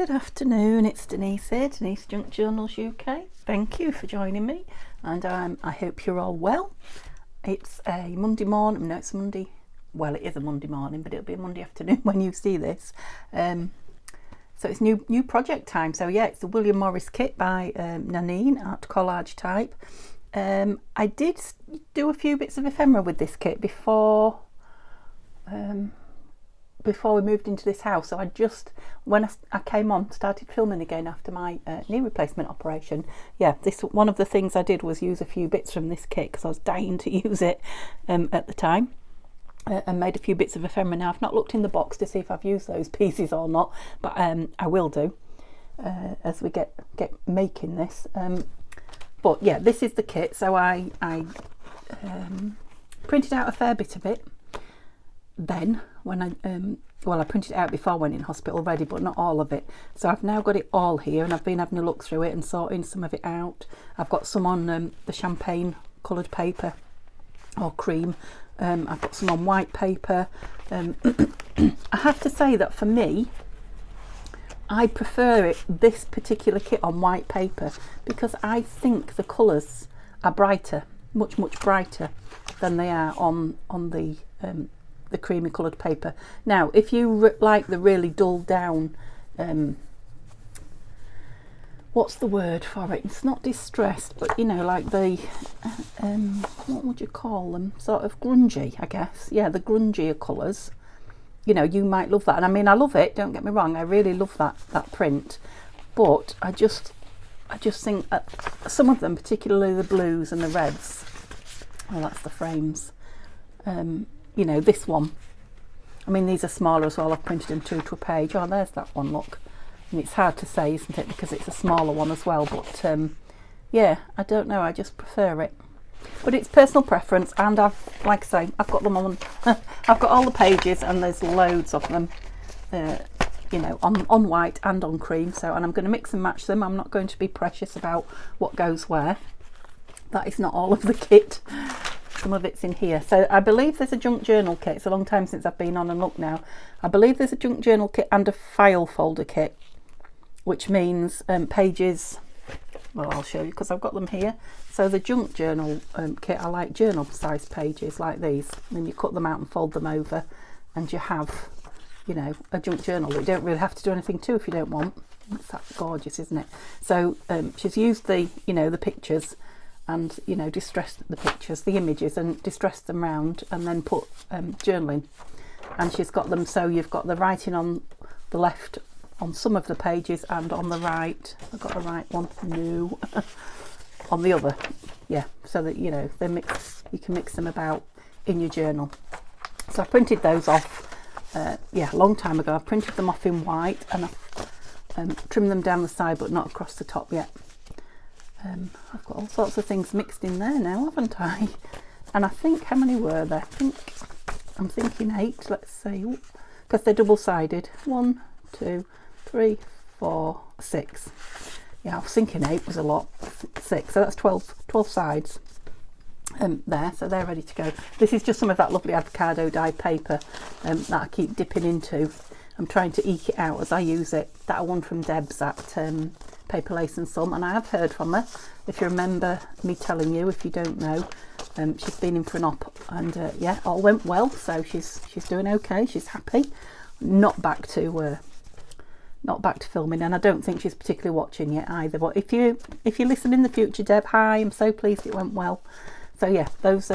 Good afternoon, it's Denise here, Denise Junk Journals UK. Thank you for joining me, and I hope you're all well. It's a Monday morning, no it's Monday, well it is a Monday morning, but it'll be a Monday afternoon when you see this. So it's new project time, so yeah, it's the William Morris kit by Nanine, Art Collage Type. I did do a few bits of ephemera with this kit before we moved into this house, so I just, when I came on, started filming again after my knee replacement operation. Yeah, this one of the things I did was use a few bits from this kit because I was dying to use it at the time, and made a few bits of ephemera. Now I've not looked in the box to see if I've used those pieces or not, but I will do as we get making this. But yeah, this is the kit. So I printed out a fair bit of it. Then when I printed it out before I went in hospital already, but not all of it. So I've now got it all here, and I've been having a look through it and sorting some of it out. I've got some on the champagne coloured paper or cream. I've got some on white paper. I have to say that for me, I prefer this particular kit on white paper because I think the colours are brighter, much brighter than they are on the creamy coloured paper. Now if you like the really dulled down, what's the word for it, it's not distressed, but you know, like the what would you call them, sort of grungy, I guess. Yeah, the grungier colours, you know, you might love that. And I mean, I love it, don't get me wrong, I really love that print, but I just think some of them, particularly the blues and the reds, well, that's the frames, you know, this one, I mean, these are smaller as well. I've printed them two to a page. Oh, there's that one, look. And it's hard to say, isn't it, because it's a smaller one as well, but yeah, I don't know, I just prefer it. But it's personal preference, and like I say, I've got them on I've got all the pages, and there's loads of them, you know, on white and on cream. So, and I'm going to mix and match them. I'm not going to be precious about what goes where. That is not all of the kit. Some of it's in here. So I believe there's a junk journal kit. It's a long time since I've been on and looked now. I believe there's a junk journal kit and a file folder kit, which means pages, well, I'll show you because I've got them here. So the junk journal kit, I like journal size pages like these, and then you cut them out and fold them over, and you have, you know, a junk journal that you don't really have to do anything to if you don't want. That's gorgeous, isn't it? So she's used the, you know, the pictures, and you know, distressed the pictures, the images, and distressed them round, and then put journaling. And she's got them so you've got the writing on the left on some of the pages, and on the right, I've got the right one, no, on the other, yeah, so that, you know, they mix, you can mix them about in your journal. So I printed those off, yeah, a long time ago. I've printed them off in white, and I've trimmed them down the side, but not across the top yet. I've got all sorts of things mixed in there now, haven't I? And I think, how many were there? I'm thinking 8, let's see, because they're double-sided. 1, 2, 3, 4, 6. Yeah, I was thinking 8 was a lot. 6, so that's 12 sides there, so they're ready to go. This is just some of that lovely avocado dyed paper that I keep dipping into. I'm trying to eke it out as I use it. That one from Deb's at Paper Lace and Some, and I have heard from her, if you remember me telling you. If you don't know, she's been in for an op, and yeah, all went well, so she's doing okay, she's happy. Not back to filming, and I don't think she's particularly watching yet either. But if you listen in the future, Deb, hi, I'm so pleased it went well. So yeah, those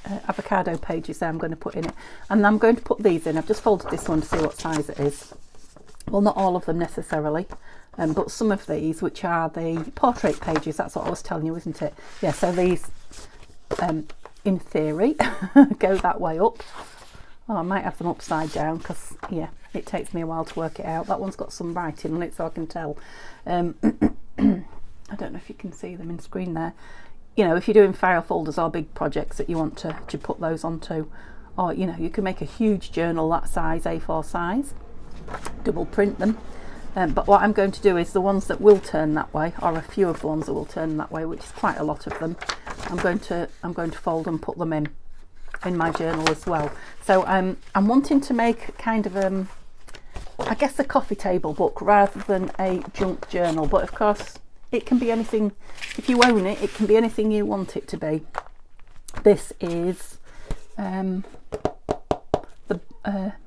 avocado pages there I'm going to put in it, and I'm going to put these in. I've just folded this one to see what size it is. Well, not all of them necessarily, but some of these, which are the portrait pages, that's what I was telling you, isn't it? Yeah, so these in theory go that way up. Oh, I might have them upside down because, yeah, it takes me a while to work it out. That one's got some writing on it, so I can tell. I don't know if you can see them in screen there. You know, if you're doing file folders or big projects that you want to put those onto, or, you know, you can make a huge journal that size, A4 size, double print them. But what I'm going to do is the ones that will turn that way, or a few of the ones that will turn that way, which is quite a lot of them, I'm going to fold and put them in my journal as well. So I'm wanting to make kind of I guess a coffee table book rather than a junk journal, but of course it can be anything. If you own it, it can be anything you want it to be. This is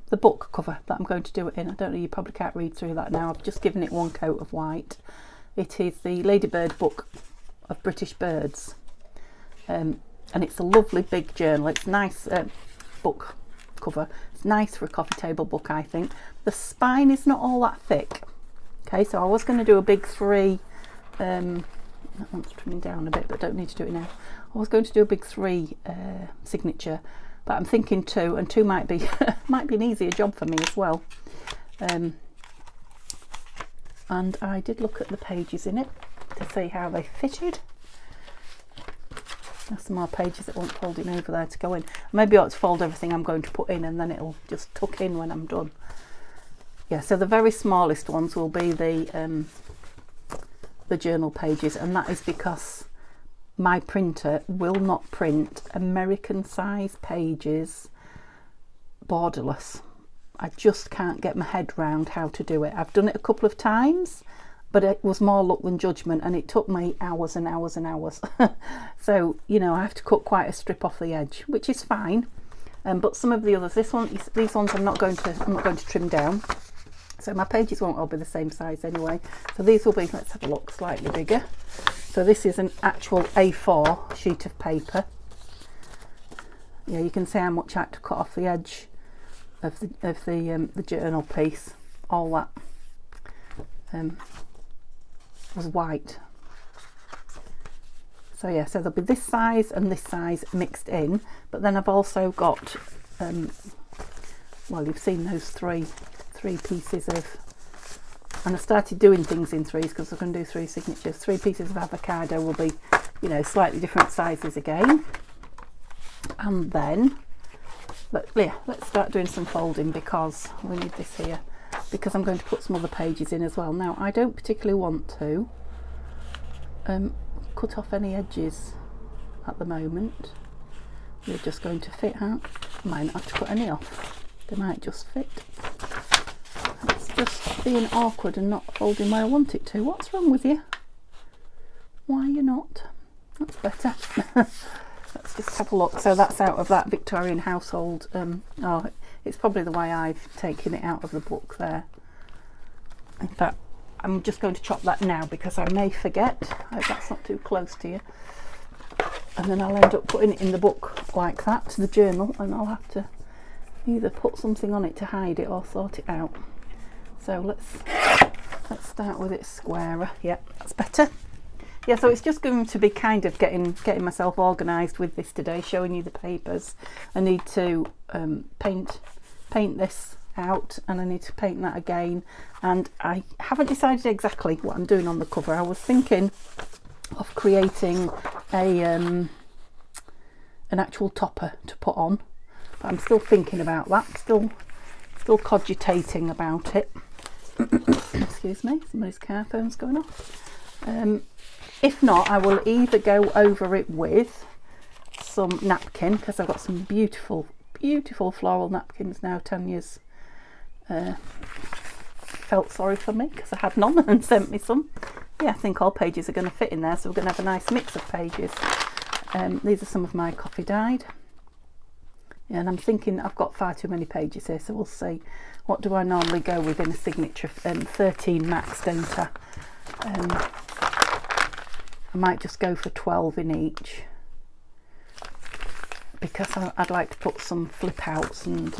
the book cover that I'm going to do it in. I don't know, you probably can't read through that now. I've just given it one coat of white. It is the Ladybird Book of British Birds, and it's a lovely big journal. It's nice book cover. It's nice for a coffee table book, I think. The spine is not all that thick. Okay, so I was going to do a big 3. That one's trimming down a bit, but don't need to do it now. I was going to do a big 3 signature, but I'm thinking 2, and 2 might be might be an easier job for me as well. And I did look at the pages in it to see how they fitted. There's some more pages that want folding over there to go in. Maybe I ought to fold everything I'm going to put in, and then it'll just tuck in when I'm done. Yeah, so the very smallest ones will be the journal pages, and that is because my printer will not print American size pages borderless. I just can't get my head round how to do it. I've done it a couple of times, but it was more luck than judgment, and it took me hours and hours and hours. So, you know, I have to cut quite a strip off the edge, which is fine. But some of the others, these ones I'm not going to trim down. So my pages won't all be the same size anyway. So these will be, let's have a look, slightly bigger. So this is an actual A4 sheet of paper. Yeah, you can see how much I had to cut off the edge of the journal piece. All that was white. So yeah, so there'll be this size and this size mixed in, but then I've also got well, you've seen those three pieces of, and I started doing things in 3s because I'm going to do 3 signatures. 3 pieces of avocado will be, you know, slightly different sizes again. And then let's start doing some folding, because we need this here, because I'm going to put some other pages in as well. Now, I don't particularly want to cut off any edges at the moment. They're just going to fit out. I might not have to cut any off. They might just fit. It's just being awkward and not folding where I want it to. What's wrong with you? Why are you not? That's better. Let's just have a look. So that's out of that Victorian household. Oh, it's probably the way I've taken it out of the book there. In fact, I'm just going to chop that now because I may forget. I hope that's not too close to you. And then I'll end up putting it in the book like that, the journal, and I'll have to either put something on it to hide it or sort it out. So let's start with it squarer. Yeah, that's better. Yeah, so it's just going to be kind of getting myself organised with this today, showing you the papers. I need to paint this out, and I need to paint that again, and I haven't decided exactly what I'm doing on the cover. I was thinking of creating an actual topper to put on, but I'm still thinking about that, still cogitating about it. Excuse me, somebody's car phone's going off. If not, I will either go over it with some napkin, because I've got some beautiful floral napkins now. Tanya's felt sorry for me because I had none and sent me some. Yeah, I think all pages are going to fit in there, so we're going to have a nice mix of pages. These are some of my coffee dyed. Yeah, and I'm thinking I've got far too many pages here, so we'll see. What do I normally go with in a signature? 13 max, don't I? I might just go for 12 in each, because I'd like to put some flip outs and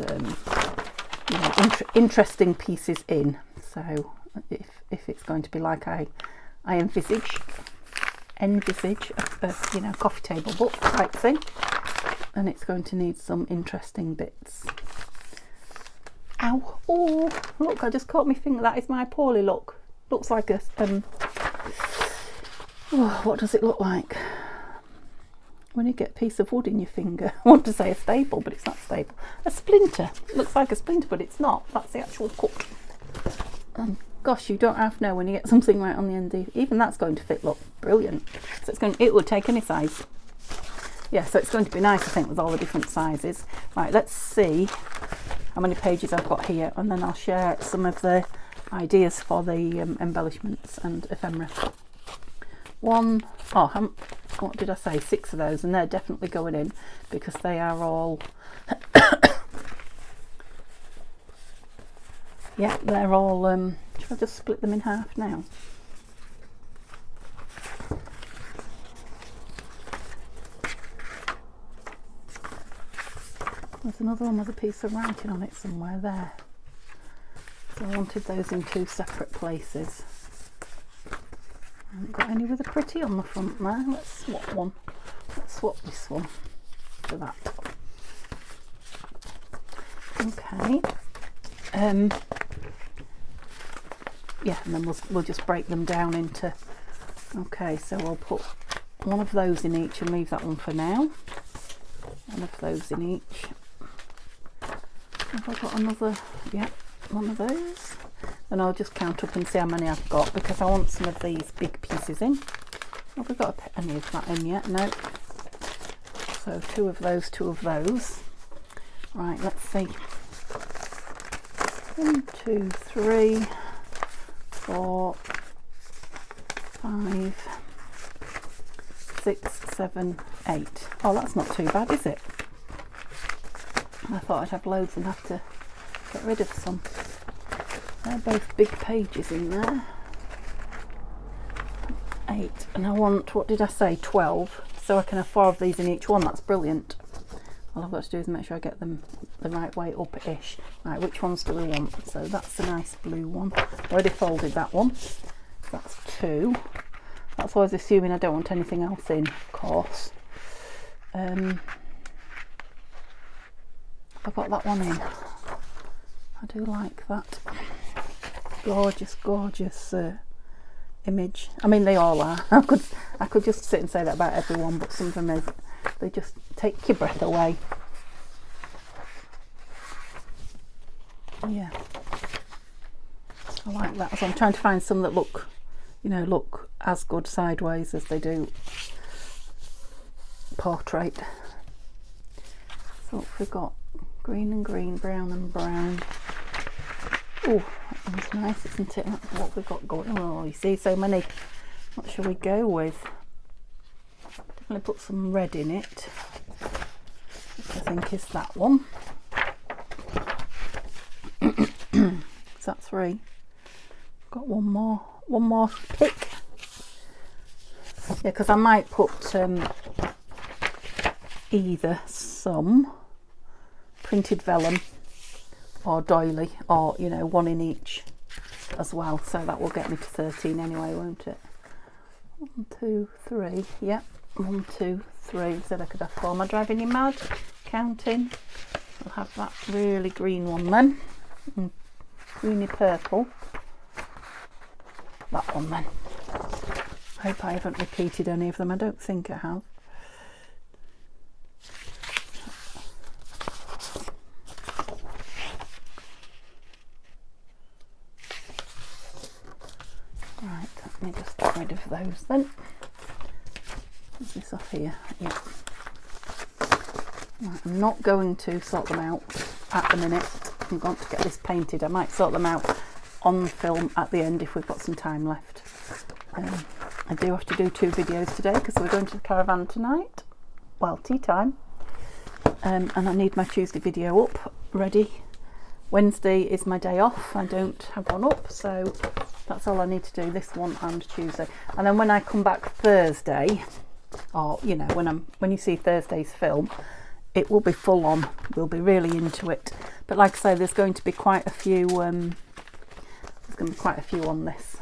you know, interesting pieces in. So if it's going to be like I envisage a you know, coffee table book type thing, and it's going to need some interesting bits. Ow! Oh, look! I just caught my finger. That is my poorly look. Looks like a oh, what does it look like when you get a piece of wood in your finger? I want to say a staple, but it's not a staple. A splinter. It looks like a splinter, but it's not. That's the actual cut. Gosh, you don't half know when you get something right on the end. Even that's going to fit. Look, brilliant. So it would take any size. Yeah, so it's going to be nice, I think, with all the different sizes. Right, let's see how many pages I've got here, and then I'll share some of the ideas for the embellishments and ephemera. What did I say? 6 of those, and they're definitely going in because they are all yeah, they're all should I just split them in half now? There's another one with a piece of writing on it somewhere there. So I wanted those in 2 separate places. I haven't got any with a pretty on the front there. Let's swap one. Let's swap this one for that. Okay. Yeah, and then we'll just break them down into. Okay, so I'll put one of those in each and leave that one for now. One of those in each. Have I got another? Yeah, one of those. And I'll just count up and see how many I've got because I want some of these big pieces in. Have we got any of that in yet? No. So 2 of those, 2 of those. Right, let's see. 1, 2, 3, 4, 5, 6, 7, 8. Oh, that's not too bad, is it? I thought I'd have loads and have to get rid of some. They're both big pages in there. 8, and I want, what did I say, 12, so I can have 4 of these in each one. That's brilliant. All I've got to do is make sure I get them the right way up-ish. Right, which ones do we want? So that's a nice blue one. I already folded that one. That's 2. That's always assuming I don't want anything else in, of course. I've got that one in. I do like that. Gorgeous, gorgeous image. I mean, they all are. I could just sit and say that about everyone, but some of them they just take your breath away. Yeah, I like that. So I'm trying to find some that look as good sideways as they do portrait. So we've got green and green, brown and brown. Oh, that one's nice, isn't it? That's what we've got going. Oh, you see so many. What shall we go with? Definitely put some red in it, which I think is that one. Is that 3? Got one more pick. Yeah, because I might put either some printed vellum or doily, or 1 in each as well, so that will get me to 13 anyway, won't it? 1, 2, 3. Yep, 1, 2, 3. Said I could have 4. Am I driving you mad? Counting. I'll have that really green one then, greeny purple. That one then. I hope I haven't repeated any of them. I don't think I have. Right, let me just get rid of those then. What's this off here? Yeah. Right, I'm not going to sort them out at the minute. I'm going to get this painted. I might sort them out on film at the end if we've got some time left. I do have to do 2 videos today because we're going to the caravan tonight. Well, tea time. And I need my Tuesday video up, ready. Wednesday is my day off. I don't have one up, so that's all I need to do, this one and Tuesday. And then when I come back Thursday, or when you see Thursday's film, it will be full on. We'll be really into it. But like I say, there's going to be quite a few on this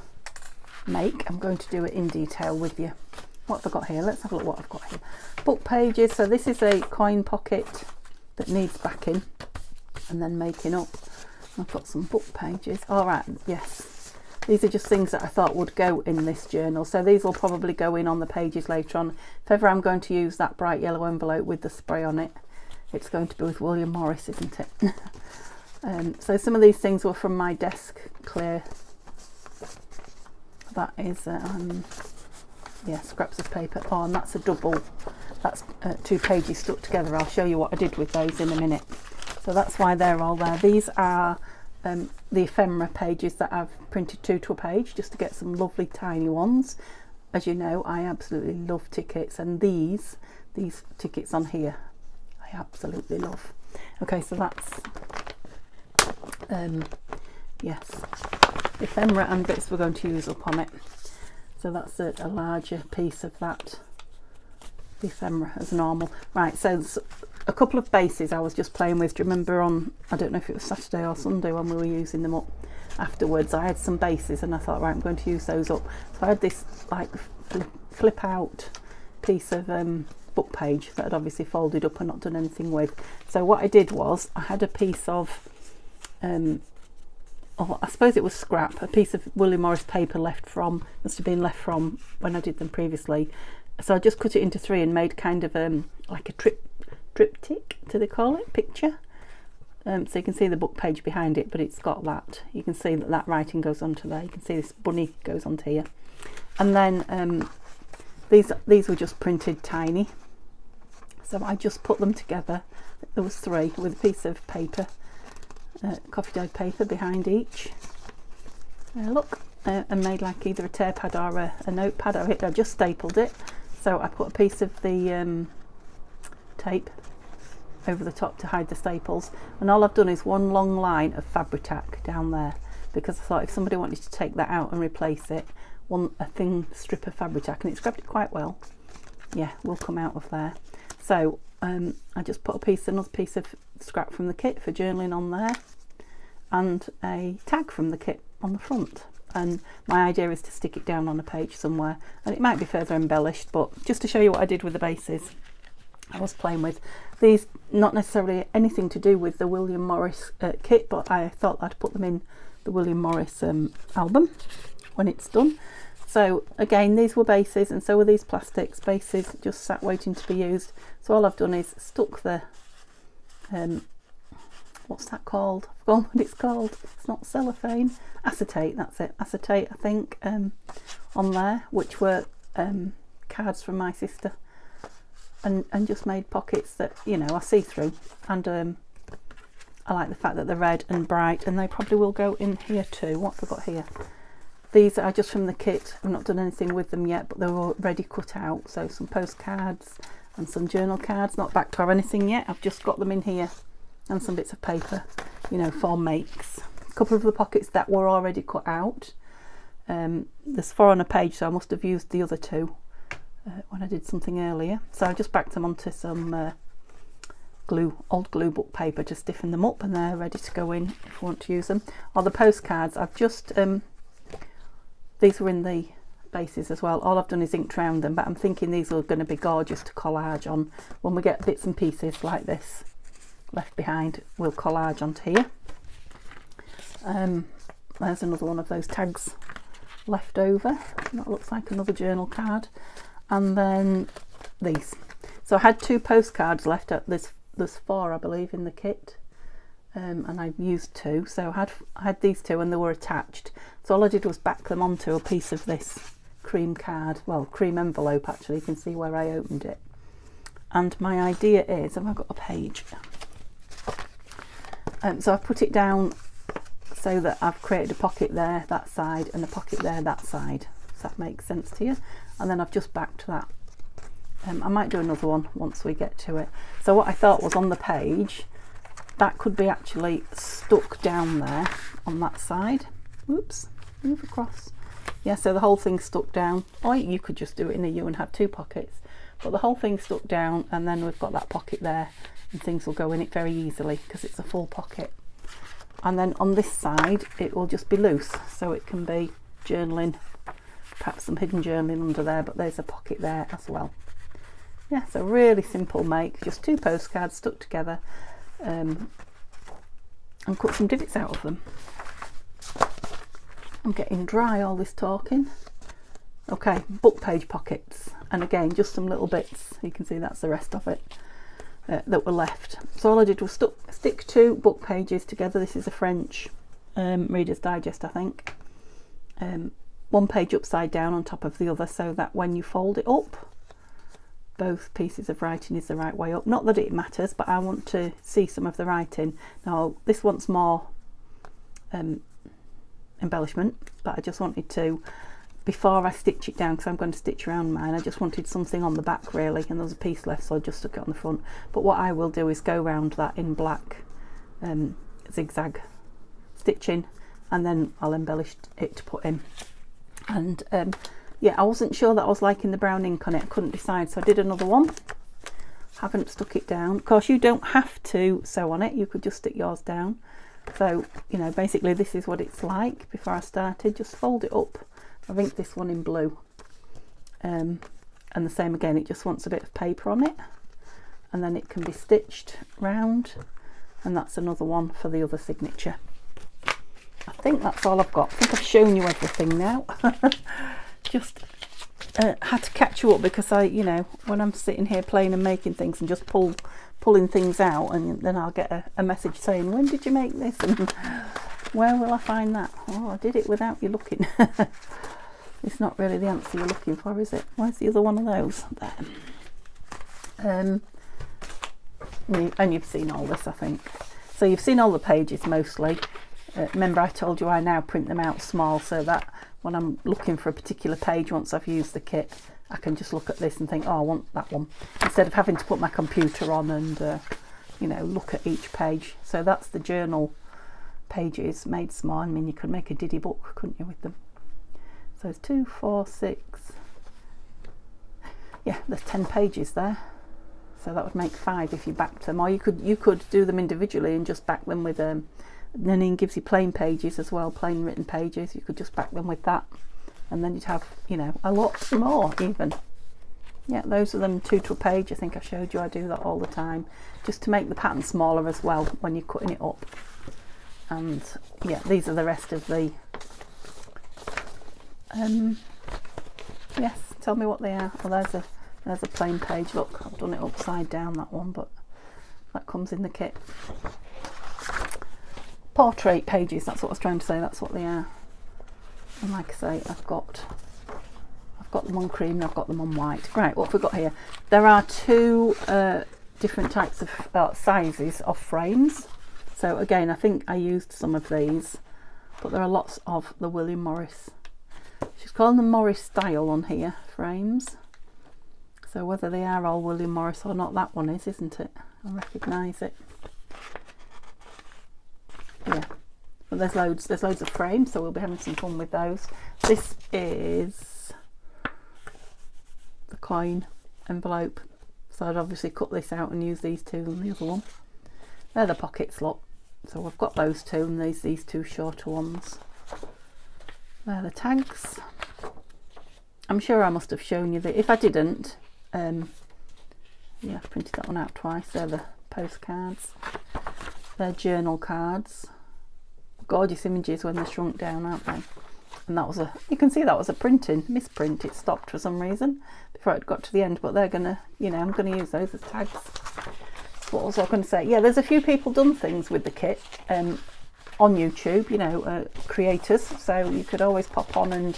make. I'm going to do it in detail with you. What have I got here? Let's have a look what I've got here. Book pages. So this is a coin pocket that needs backing and then making up. I've got some book pages. All right, yes. These are just things that I thought would go in this journal. So these will probably go in on the pages later on. If ever I'm going to use that bright yellow envelope with the spray on it, it's going to be with William Morris, isn't it? So some of these things were from my desk clear. That is, yeah, scraps of paper. Oh, and that's a double. That's 2 pages stuck together. I'll show you what I did with those in a minute. So that's why they're all there. These are the ephemera pages that I've printed two to a page just to get some lovely tiny ones. As you know, I absolutely love tickets, and these tickets on here I absolutely love. Okay, so that's yes, ephemera and bits we're going to use up on it. So that's a larger piece of that ephemera as normal. Right, so a couple of bases I was just playing with. Do you remember on, I don't know if it was Saturday or Sunday when we were using them up afterwards, I had some bases and I thought, right, I'm going to use those up. So I had this like flip out piece of book page that I'd obviously folded up and not done anything with. So what I did was I had a piece of oh, I suppose it was scrap, a piece of William Morris paper left from, must have been left from when I did them previously. So I just cut it into three and made kind of like a triptych, do they call it, picture? So you can see the book page behind it, but it's got that. You can see that that writing goes onto there. You can see this bunny goes onto here. And then these were just printed tiny. So I just put them together. There was three with a piece of paper, coffee dyed paper behind each. Look, and made like either a tear pad or a notepad. I just stapled it. So I put a piece of the tape over the top to hide the staples, and all I've done is one long line of Fabri-Tac down there, because I thought if somebody wanted to take that out and replace it, a thin strip of Fabri-Tac, and it's grabbed it quite well, yeah, will come out of there. So I just put another piece of scrap from the kit for journaling on there, and a tag from the kit on the front. And my idea is to stick it down on a page somewhere, and it might be further embellished, but just to show you what I did with the bases. I was playing with these, not necessarily anything to do with the William Morris kit, but I thought I'd put them in the William Morris album when it's done. So again, these were bases, and so were these plastics. Bases just sat waiting to be used. So all I've done is stuck the what's that called? I've forgotten what it's called. It's not cellophane, acetate, that's it, acetate I think, on there, which were cards from my sister. And just made pockets that, you know, are see-through, and I like the fact that they're red and bright, and they probably will go in here too. What have I got here? These are just from the kit. I've not done anything with them yet, but they're already cut out. So some postcards and some journal cards, not backed or anything yet. I've just got them in here, and some bits of paper, you know, for makes. A couple of the pockets that were already cut out. There's 4 on a page, so I must have used the other 2 when I did something earlier. So I just backed them onto some old glue book paper to stiffen them up, and they're ready to go in if you want to use them. Or the postcards, I've just these were in the bases as well. All I've done is inked round them, but I'm thinking these are going to be gorgeous to collage on when we get bits and pieces like this left behind. We'll collage onto here. There's another one of those tags left over. That looks like another journal card. And then these. So I had 2 postcards left. There's 4, I believe, in the kit, and I've used 2. So I had these 2, and they were attached. So all I did was back them onto a piece of this cream card, well, cream envelope actually. You can see where I opened it. And my idea is, have I got a page? So I've put it down so that I've created a pocket there, that side, and a pocket there, that side. Does that make sense to you? And then I've just backed that. I might do another one once we get to it. So what I thought was, on the page, that could be actually stuck down there on that side. Oops, move across. Yeah, so the whole thing's stuck down. Or you could just do it in a U and have 2 pockets. But the whole thing's stuck down, and then we've got that pocket there, and things will go in it very easily because it's a full pocket. And then on this side, it will just be loose, so it can be journaling, perhaps some hidden journaling under there, but there's a pocket there as well. Yeah, so really simple make, just 2 postcards stuck together, and cut some divots out of them. I'm getting dry all this talking. Okay, book page pockets, and again just some little bits. You can see that's the rest of it that were left. So all I did was stick 2 book pages together. This is a French Reader's Digest, I think. One page upside down on top of the other, so that when you fold it up, both pieces of writing is the right way up. Not that it matters, but I want to see some of the writing. Now this wants more embellishment, but I just wanted to, before I stitch it down, because I'm going to stitch around mine, I just wanted something on the back really, and there was a piece left, so I just stuck it on the front. But what I will do is go around that in black zigzag stitching, and then I'll embellish it to put in. And yeah, I wasn't sure that I was liking the brown ink on it. I couldn't decide, so I did another one. Haven't stuck it down. Of course, you don't have to sew on it, you could just stick yours down. So, you know, basically this is what it's like before I started. Just fold it up. I've inked this one in blue. And the same again, it just wants a bit of paper on it. And then it can be stitched round. And that's another one for the other signature. I think that's all I've got. I think I've shown you everything now. Just had to catch you up because you know, when I'm sitting here playing and making things and just pulling things out, and then I'll get a message saying, when did you make this, and where will I find that? Oh, I did it without you looking. It's not really the answer you're looking for, is it? Where's the other one of those? There. And you've seen all this, I think. So you've seen all the pages mostly. Remember I told you I now print them out small, so that when I'm looking for a particular page, once I've used the kit, I can just look at this and think, oh, I want that one, instead of having to put my computer on and you know, look at each page. So that's the journal pages made small. I mean, you could make a diddy book, couldn't you, with them? So it's 2, 4, 6, yeah, there's 10 pages there, so that would make 5 if you backed them, or you could do them individually and just back them with then it gives you plain pages as well, plain written pages. You could just back them with that, and then you'd have, you know, a lot more even. Yeah, those are them 2 to a page. I think I showed you I do that all the time, just to make the pattern smaller as well when you're cutting it up. And yeah, these are the rest of the yes, tell me what they are. Well, there's a plain page. Look, I've done it upside down, that one, but that comes in the kit. Portrait pages, that's what I was trying to say, that's what they are. And like I say, I've got them on cream and I've got them on white. Right, what have we got here? There are 2 different types of sizes of frames. So again, I think I used some of these, but there are lots of the William Morris. She's calling them Morris style on here, frames. So whether they are all William Morris or not, that one is, isn't it? I recognise it. Yeah, but there's loads of frames, so we'll be having some fun with those. This is the coin envelope, so I'd obviously cut this out and use these 2 and the other one. They're the pockets, look. So we've got those 2 and these 2 shorter ones. They're the tags. I'm sure I must have shown you that. If I didn't, yeah, I've printed that one out twice. They're the postcards. They're journal cards. Gorgeous images when they're shrunk down, aren't they? And that was you can see that was a misprint. It stopped for some reason before it got to the end, but they're gonna, you know, I'm gonna use those as tags. What was I going to say? Yeah, there's a few people done things with the kit on YouTube, you know, creators, so you could always pop on and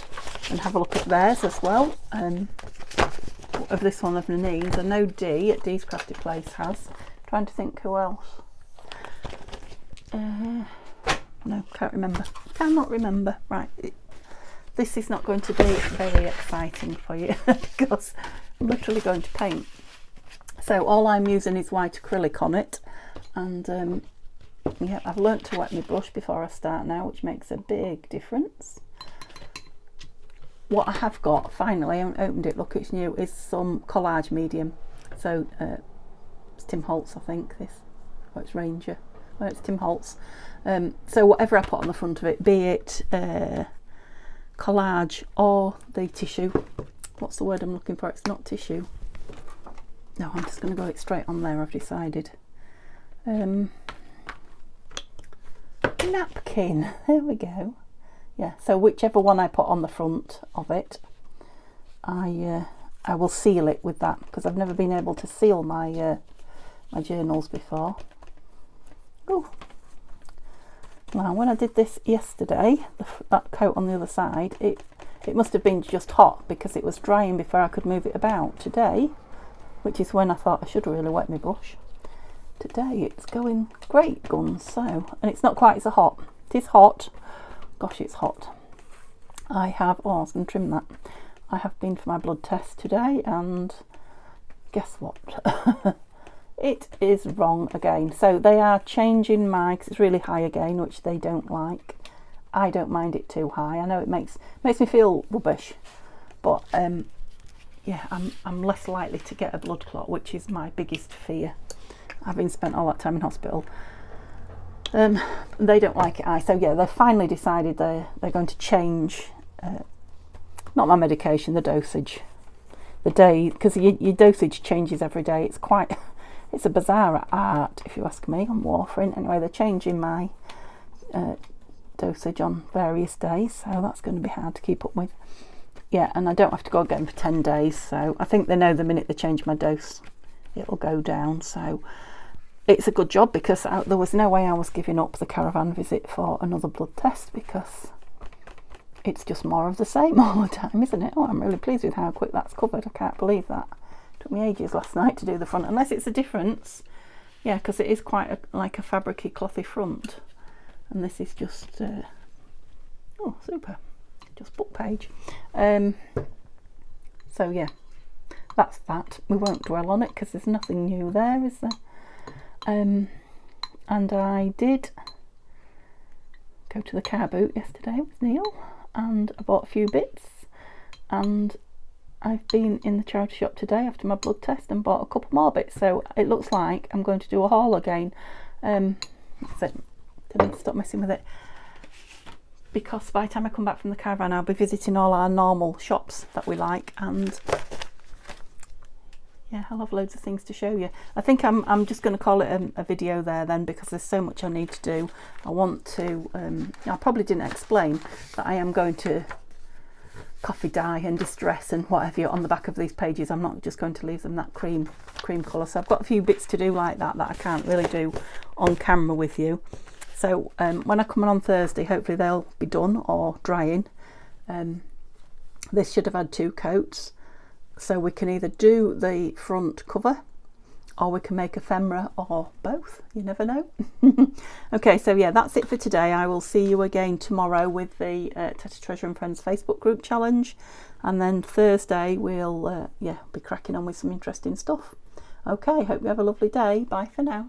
have a look at theirs as well. Of this one of Nanine's, I know Dee at Dee's Crafty Place has. Trying to think who else. No, can't remember. Cannot remember. Right, this is not going to be very exciting for you because I'm literally going to paint. So all I'm using is white acrylic on it, and yeah, I've learnt to wet my brush before I start now, which makes a big difference. What I have got, finally, I haven't opened it, look, it's new, is some collage medium. So it's Tim Holtz, I think, this. Oh, it's Ranger. Oh, it's Tim Holtz. So whatever I put on the front of it, be it collage or the tissue. What's the word I'm looking for? It's not tissue. No, I'm just going to go it straight on there, I've decided. Napkin, there we go. Yeah, so whichever one I put on the front of it, I will seal it with that, because I've never been able to seal my my journals before. Oh, now when I did this yesterday, that coat on the other side, it must have been just hot because it was drying before I could move it about. Today, which is when I thought I should really wet my brush. Today it's going great guns, so, and it's not quite so hot. It is hot. Gosh, it's hot. I was going to trim that. I have been for my blood test today, and guess what? It is wrong again. So they are changing my, because it's really high again, which they don't like. I don't mind it too high. I know it makes me feel rubbish, but yeah, I'm less likely to get a blood clot, which is my biggest fear, having spent all that time in hospital. They don't like it high, so yeah, they've finally decided they're going to change, not my medication, the dosage, the day, because your dosage changes every day. It's a bizarre art, if you ask me, on warfarin. Anyway, they're changing my dosage on various days, so that's going to be hard to keep up with. Yeah, and I don't have to go again for 10 days, so I think they know the minute they change my dose it'll go down. So it's a good job, because there was no way I was giving up the caravan visit for another blood test, because it's just more of the same all the time, isn't it? Oh, I'm really pleased with how quick that's covered. I can't believe that. It took me ages last night to do the front, unless it's a difference. Yeah, because it is quite like a fabricy, clothy front, and this is just oh, super, just book page. So yeah, that's that. We won't dwell on it because there's nothing new there, is there? And I did go to the car boot yesterday with Neil, and I bought a few bits, and I've been in the charity shop today after my blood test and bought a couple more bits, so it looks like I'm going to do a haul again. That's it. I need to stop messing with it, because by the time I come back from the caravan I'll be visiting all our normal shops that we like, and yeah, I'll have loads of things to show you. I think I'm just going to call it a video there then, because there's so much I need to do. I want to, I probably didn't explain that I am going to coffee dye and distress and whatever on the back of these pages. I'm not just going to leave them that cream colour. So I've got a few bits to do like that I can't really do on camera with you. So when I come on Thursday, hopefully they'll be done or drying. This should have had 2 coats. So we can either do the front cover, or we can make ephemera, or both. You never know. Okay, so yeah, that's it for today. I will see you again tomorrow with the Tatty Treasure and Friends Facebook group challenge, and then Thursday we'll be cracking on with some interesting stuff. Okay, hope you have a lovely day. Bye for now.